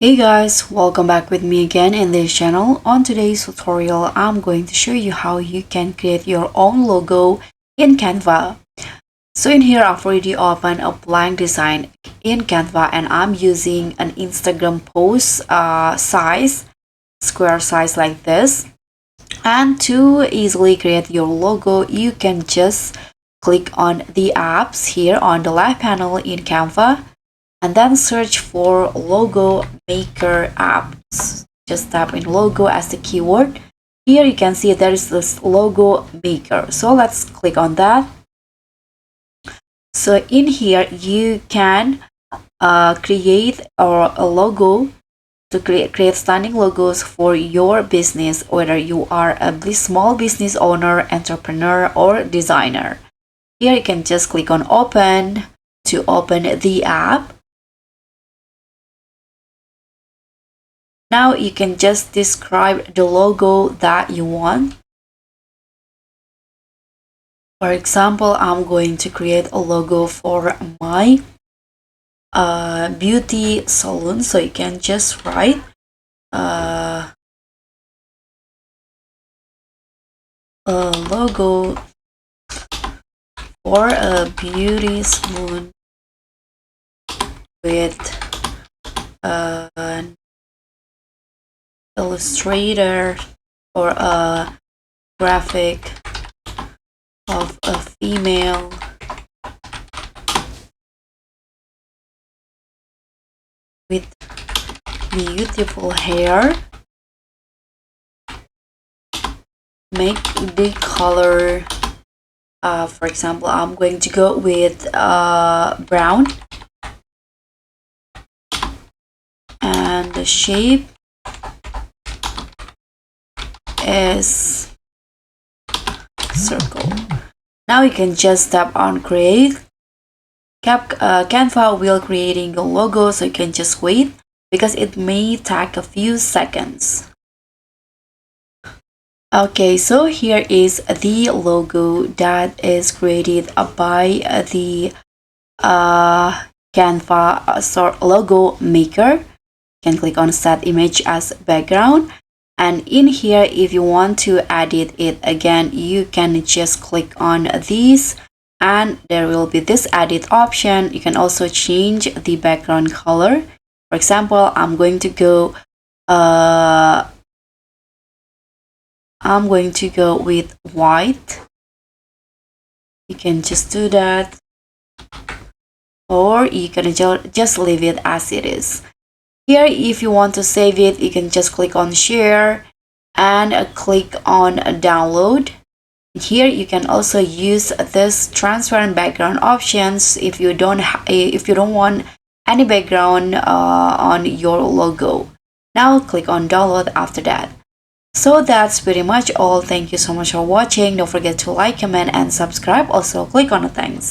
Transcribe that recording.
Hey guys, welcome back with me again in this channel. On today's tutorial, I'm going to show you how you can create your own logo in Canva. So in here, I've already opened a blank design in Canva and I'm using an Instagram post size, square size like this. And to easily create your logo, you can just click on the apps here on the left panel in Canva and then search for logo maker apps. Just tap in logo as the keyword. Here you can see there is this logo maker. So let's click on that. So in here you can create a logo to create stunning logos for your business, whether you are a small business owner, entrepreneur, or designer. Here you can just click on open to open the app. Now you can just describe the logo that you want. For example, I'm going to create a logo for my beauty salon. So you can just write a logo for a beauty salon with an illustrator or a graphic of a female with beautiful hair. Make the color, for example, I'm going to go with brown, and the shape is circle. Now you can just tap on create. Canva will creating a logo, so you can just wait because it may take a few seconds. Okay, so here is the logo that is created by the Canva logo maker. You can click on set image as background, and in here if you want to edit it again, you can just click on this and there will be this edit option. You can also change the background color. For example, I'm going to go with white. You can just do that, or you can just leave it as it is. Here, if you want to save it, you can just click on share and click on download. Here you can also use this transparent background options if you don't want any background on your logo. Now click on download after that. So that's pretty much all. Thank you so much for watching. Don't forget to like, comment, and subscribe. Also click on the thanks.